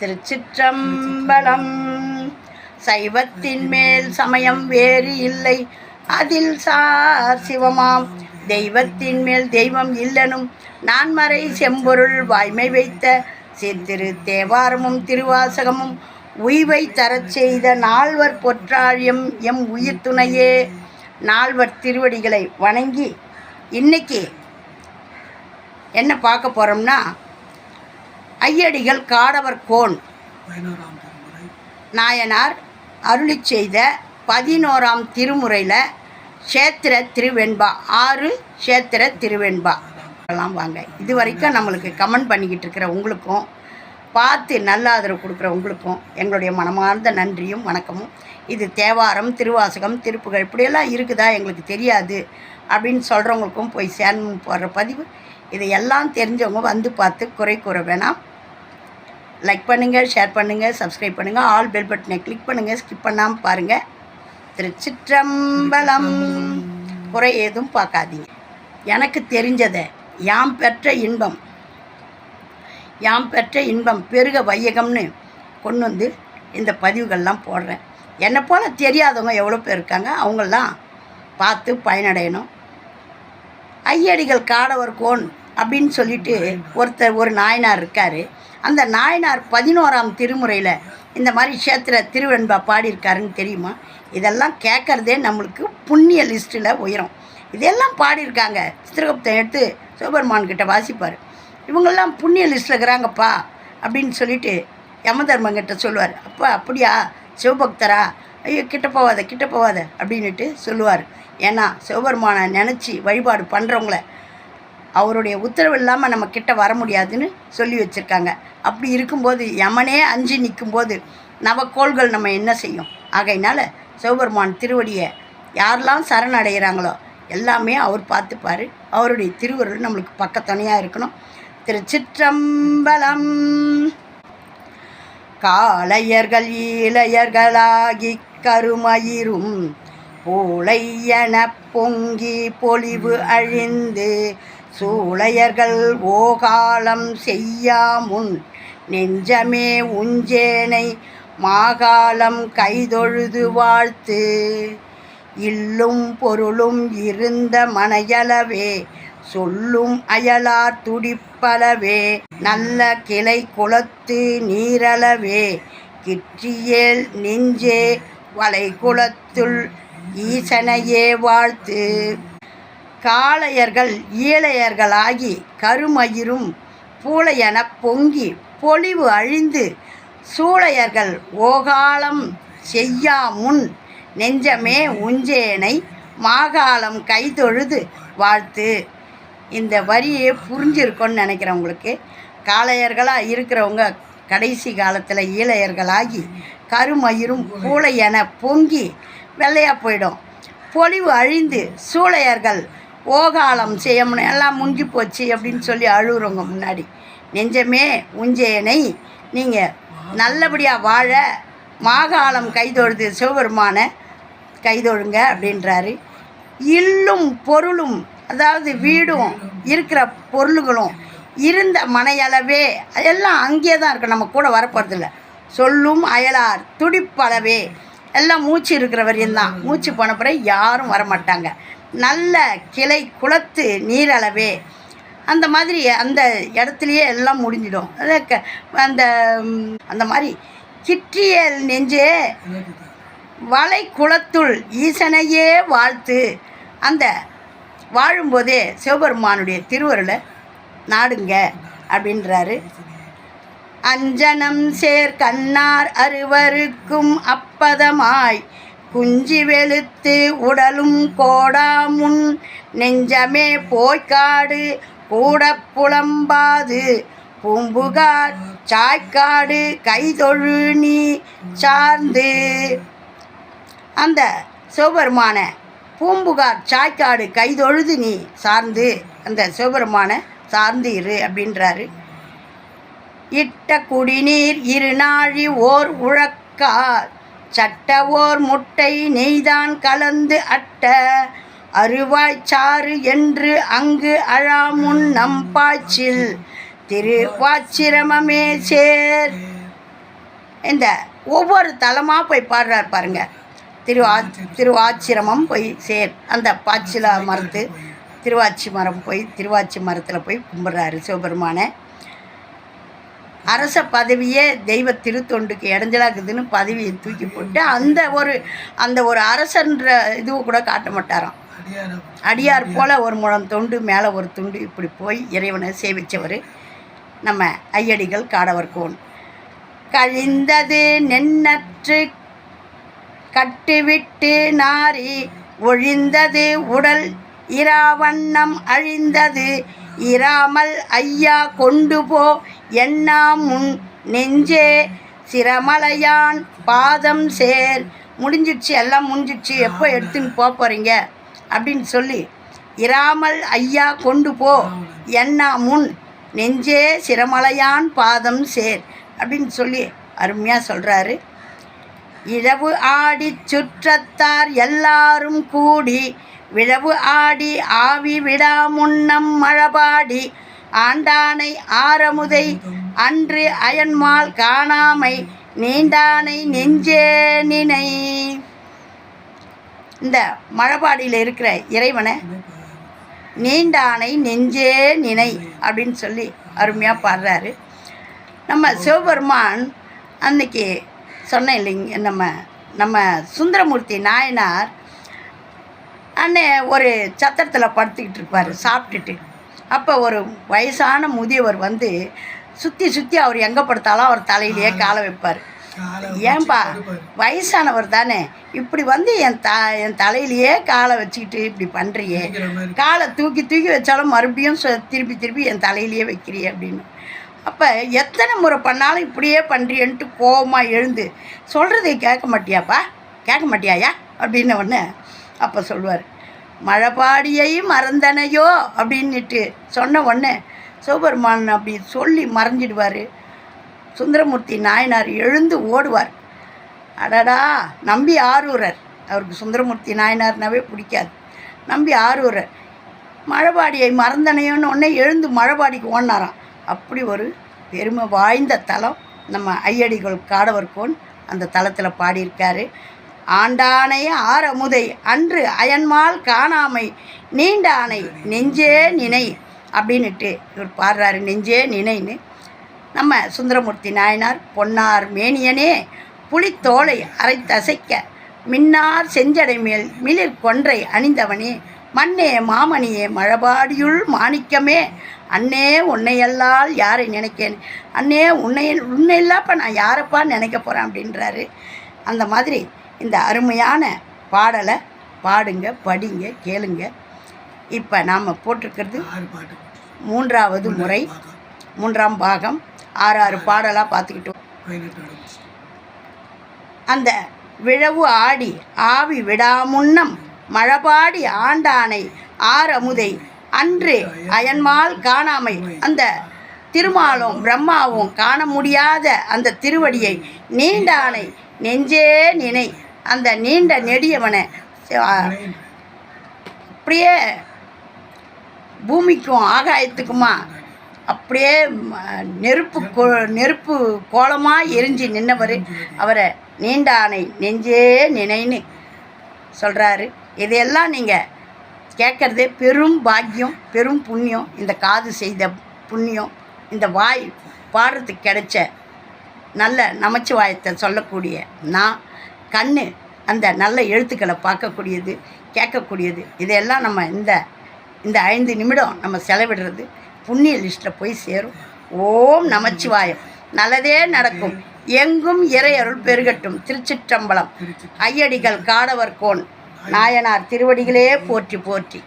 திருச்சிற்றம்பலம். சைவத்தின் மேல் சமயம் வேறு இல்லை, அதில் சார் சிவமாம். தெய்வத்தின் மேல் தெய்வம் இல்லனும் நான்மறை செம்பொருள் வாய்மை வைத்த சித்திரு தேவாரமும் திருவாசகமும் உய்வை தரச் செய்த நால்வர் பொற்றாழியம் எம் உயிர் துணையே. நால்வர் திருவடிகளை வணங்கி இன்னைக்கு என்ன பார்க்க போகிறோம்னா, ஐயடிகள் காடவர் கோன் நாயனார் அருளி செய்த 11ஆம் திருமுறையில் க்ஷேத்திர திருவெண்பா 6 க்ஷேத்திர திருவெண்பா எல்லாம் வாங்க. இது வரைக்கும் நம்மளுக்கு கமெண்ட் பண்ணிக்கிட்டு இருக்கிற உங்களுக்கும், பார்த்து நல்ல ஆதரவு கொடுக்குற உங்களுக்கும் எங்களுடைய மனமார்ந்த நன்றியும் வணக்கமும். இது தேவாரம், திருவாசகம், திருப்புகழ் இப்படியெல்லாம் இருக்குதா எங்களுக்கு தெரியாது அப்படின்னு சொல்கிறவங்களுக்கும் போய் சேர்ந்து போடுற பதிவு. இதையெல்லாம் தெரிஞ்சவங்க வந்து பார்த்து குறை கூற வேணாம். லைக் பண்ணுங்கள், ஷேர் பண்ணுங்கள், சப்ஸ்கிரைப் பண்ணுங்கள், ஆல் பெல் பட்டனை கிளிக் பண்ணுங்கள், ஸ்கிப் பண்ணாமல் பாருங்கள். திருச்சிற்றம்பலம். குறை ஏதும் பார்க்காதீங்க. எனக்கு தெரிஞ்சதை யாம் பெற்ற இன்பம் பெருக வையகம்னு கொண்டு வந்து இந்த பதிவுகள்லாம் போடுறேன். என்னை போல் தெரியாதவங்க எவ்வளோ பேர் இருக்காங்க, அவங்களாம் பார்த்து பயனடையணும். ஐயடிகள் காடவர் கோன் அப்படின்னு சொல்லிட்டு ஒரு நாயனார் இருக்கார். அந்த நாயனார் 11ஆம் திருமுறையில் இந்த மாதிரி க்ஷேத்திர திருவெண்பா பாடியிருக்காருன்னு தெரியுமா? இதெல்லாம் கேட்குறதே நம்மளுக்கு புண்ணிய லிஸ்ட்டில் உயரும். இதெல்லாம் பாடியிருக்காங்க. சித்திரகுப்தன் எடுத்து சிவபெருமான்கிட்ட வாசிப்பார். இவங்கெல்லாம் புண்ணிய லிஸ்ட்டில் இருக்கிறாங்கப்பா அப்படின்னு சொல்லிட்டு யமதர்மங்கிட்ட சொல்லுவார். அப்பா அப்படியா, சிவபக்தரா, ஐயோ கிட்ட போவாத அப்படின்ட்டு சொல்லுவார். ஏன்னா சிவபெருமானை நினச்சி வழிபாடு பண்ணுறவங்கள அவருடைய உத்தரவு இல்லாமல் நம்ம கிட்ட வர முடியாதுன்னு சொல்லி வச்சுருக்காங்க. அப்படி இருக்கும்போது யமனே அஞ்சு நிற்கும்போது நவக்கோள்கள் நம்ம என்ன செய்யும்? ஆகையினால சிவபெருமான் திருவடியை யாரெல்லாம் சரணடைகிறாங்களோ எல்லாமே அவர் பார்த்துப்பார். அவருடைய திருவருள் நம்மளுக்கு பக்கத்துணையாக இருக்கணும். திருச்சிற்றம்பலம். காளையர்கள் ஈளையர்களாகி கருமயிரும் பூளையன பொங்கி பொலிவு அழிந்து சூளையர்கள் ஓகாலம் செய்யாமுன் நெஞ்சமே உஞ்சேனை மாகாலம் கைதொழுது வாழ்த்து. இல்லும் பொருளும் இருந்த மனையளவே சொல்லும் அயலார் துடிப்பளவே நல்ல கிளை குளத்து நீரளவே கிற்றியேல் நெஞ்சே வளை குளத்துள் ஈசனையே வாழ்த்து. காளையர்கள் ஈளையர்களாகி கருமயிரும் பூளையன பொங்கி பொலிவு அழிந்து சூளையர்கள் ஓகாலம் செய்யா முன் நெஞ்சமே உஞ்சேனை மாகாலம் கைதொழுது வாழ்த்து. இந்த வரியே புரிஞ்சிருக்கோன்னு நினைக்கிறேன் உங்களுக்கு. காளையர்களாக இருக்கிறவங்க கடைசி காலத்தில் ஈளையர்களாகி கருமயிரும் பூளையன பொங்கி வெள்ளையாக போயிடும். பொலிவு அழிந்து சூளையர்கள் ஓகாலம் செய்யணும், எல்லாம் முங்கி போச்சு அப்படின்னு சொல்லி அழுகுறவங்க முன்னாடி நெஞ்சமே உஞ்சேனை நீங்கள் நல்லபடியாக வாழ மாகாலம் கைதொழுது சிவபெருமான கைதொழுங்க அப்படின்றாரு. இல்லும் பொருளும், அதாவது வீடும் இருக்கிற பொருள்களும் இருந்த மனையளவே அதெல்லாம் அங்கேயே தான் இருக்குது, நம்ம கூட வரப்போகிறதில்ல. சொல்லும் அயலார் துடிப்பளவே எல்லாம் மூச்சு இருக்கிற வரையும் தான், மூச்சு போன பிறகு யாரும் வரமாட்டாங்க. நல்ல கிளை குளத்து நீரளவே அந்த மாதிரி அந்த இடத்துலையே எல்லாம் முடிஞ்சிடும். அந்த அந்த மாதிரி கிற்றியல் நெஞ்சே வளை குளத்துள் ஈசனையே வாழ்த்து. அந்த வாழும்போதே சிவபெருமானுடைய திருவருளை நாடுங்க அப்படின்றாரு. அஞ்சனம் சேர் கண்ணார் அறுவருக்கும் அப்பதமாய் குஞ்சி வெளுத்து உடலும் கோடாமுன் நெஞ்சமே போய்க்காடு கூட புலம்பாது பூம்புகார் சாய்க்காடு கைதொழு நீ சார்ந்து. அந்த சிவபெருமான பூம்புகார் சாய்க்காடு கைதொழுது நீ சார்ந்து, அந்த சிவபெருமான சார்ந்து இரு அப்படின்றாரு. இட்ட குடிநீர் இருநாழி ஓர் உழக்கார் சட்ட ஓர் முட்டை நெய்தான் கலந்து அட்ட அருவாய்ச்சாறு என்று அங்கு அழாமுன் நம் பாய்ச்சில் திருவாச்சிரமமே சேர் இந்த ஒவ்வொரு தலமாக போய் பாடுறார் பாருங்க. திருவாச்சிரமம் போய் சேர், அந்த பாச்சில மரத்து திருவாச்சி மரம் போய் திருவாச்சி மரத்தில் போய் கும்பிட்றாரு சிவபெருமானை. அரச பதவியே தெய்வ திருத்தொண்டுக்கு இடைஞ்சலாக்குதுன்னு பதவியை தூக்கி போட்டு அந்த ஒரு அரசன்ற இதுவை கூட காட்ட மாட்டாராம். அடியார் போல் ஒரு முழம் தொண்டு மேலே ஒரு துண்டு இப்படி போய் இறைவனை சேவித்தவர் நம்ம ஐயடிகள் காடவர்கோன். கழிந்தது நெண்ணற்று கட்டுவிட்டு நாரி ஒழிந்தது உடல் இராவண்ணம் அழிந்தது இராமல் ஐயா கொண்டு போ எண்ணா முன் நெஞ்சே சிரமலையான் பாதம் சேர். முடிஞ்சிடுச்சு, எல்லாம் முடிஞ்சிடுச்சு, எப்போ எடுத்துன்னு போகிறீங்க அப்படின்னு சொல்லி இராமல் ஐயா கொண்டு போ எண்ணா முன் நெஞ்சே சிரமலையான் பாதம் சேர் அப்படின்னு சொல்லி அருமையாக சொல்கிறாரு. இழவு ஆடி சுற்றத்தார் எல்லாரும் கூடி விழவு ஆடி ஆவி விடா முன்னம் மழபாடி ஆண்டானை ஆரமுதை அன்று அயன்மால் காணாமை நீண்டானை நெஞ்சே நினை. இந்த மழபாடியில் இருக்கிற இறைவனை நீண்டானை நெஞ்சே நினை அப்படின்னு சொல்லி அருமையாக பாடுறாரு. நம்ம சிவபெருமான் அன்னைக்கு சொன்னேன் இல்லைங்க, நம்ம சுந்தரமூர்த்தி நாயனார் அண்ணே ஒரு சத்திரத்தில் படுத்துக்கிட்டு இருப்பார் சாப்பிட்டுட்டு. அப்போ ஒரு வயசான முதியவர் வந்து சுற்றி அவர் எங்கே படுத்தாலும் அவர் தலையிலேயே காலை வைப்பார். ஏன்பா வயசானவர் தானே, இப்படி வந்து என் தலையிலேயே காலை வச்சுக்கிட்டு இப்படி பண்ணுறியே, காலை தூக்கி வச்சாலும் மறுபடியும் திருப்பி என் தலையிலேயே வைக்கிறியே அப்படின்னு. அப்போ எத்தனை முறை பண்ணாலும் இப்படியே பண்ணுறியன்ட்டு கோபமாக எழுந்து சொல்கிறதை கேட்க மாட்டியாயா அப்படின்ன உடனே அப்போ சொல்லுவார், மழபாடியை மறந்தனையோ அப்படின்னுட்டு சொன்ன உடனே சிவபெருமான் அப்படி சொல்லி மறைஞ்சிடுவார். சுந்தரமூர்த்தி நாயனார் எழுந்து ஓடுவார். அடடா, நம்பி ஆரூரர், அவருக்கு சுந்தரமூர்த்தி நாயனார்னாவே பிடிக்காது. நம்பி ஆரூரர் மழபாடியை மறந்தனையோன்னு உடனே எழுந்து மழபாடிக்கு ஓடினாராம். அப்படி ஒரு பெருமை வாய்ந்த தலம் நம்ம ஐயடிகள் காடவர்கோன் அந்த தலத்தில் பாடியிருக்காரு. ஆண்டானை ஆரமுதை அன்று அயன்மால் காணாமை நீண்டானை நெஞ்சே நினை அப்படின்னுட்டு இவர் பாடுறாரு. நெஞ்சே நினைன்னு நம்ம சுந்தரமூர்த்தி நாயனார் பொன்னார் மேனியனே புலித்தோலை அரைத்தசைக்க மின்னார் செஞ்சடை மேல் மிளிர் கொன்றை அணிந்தவனே மண்ணே மாமணியே மழபாடியுள் மாணிக்கமே அண்ணே உன்னையல்லால் யாரை நினைக்கேன், அண்ணே உன்னை இல்லாப்பா நான் யாரப்பா நினைக்க போகிறேன் அப்படின்றாரு. அந்த மாதிரி இந்த அருமையான பாடலை பாடுங்க, படிங்க, கேளுங்க. இப்போ நாம் போட்டிருக்கிறது 3வது முறை 3ஆம் பாகம் 6 பாடலாக பார்த்துக்கிட்டோம். அந்த விழவு ஆடி ஆவி விடாமுன்னம் மழபாடி ஆண்டானை ஆரமுதை அன்று அயன்மால் காணாமை, அந்த திருமாலும் பிரம்மாவும் காண முடியாத அந்த திருவடியை நீண்டானை நெஞ்சே நினை, அந்த நீண்ட நெடியவனை அப்படியே பூமிக்கும் ஆகாயத்துக்குமா அப்படியே நெருப்பு கோலமாக எரிஞ்சு நின்னவர் அவரை நீண்டானை நெஞ்சே நினைன்னு சொல்கிறாரு. இதையெல்லாம் நீங்கள் கேட்குறதே பெரும் பாக்கியம், பெரும் புண்ணியம். இந்த காது செய்த புண்ணியம், இந்த வாய் பாடுறதுக்கு கிடைச்ச நல்ல நமச்சிவாயத்தை சொல்லக்கூடிய நான், கண்ணு அந்த நல்ல எழுத்துக்களை பார்க்கக்கூடியது, கேட்கக்கூடியது, இதையெல்லாம் நம்ம இந்த 5 நிமிடம் நம்ம செலவிடுறது புண்ணிய லிஸ்ட்டில் போய் சேரும். ஓம் நமச்சிவாயம். நல்லதே நடக்கும், எங்கும் இறையருள் பெருகட்டும். திருச்சிற்றம்பலம். ஐயடிகள் காடவர்கோன் நாயனார் திருவடிகளே போற்றி போற்றி.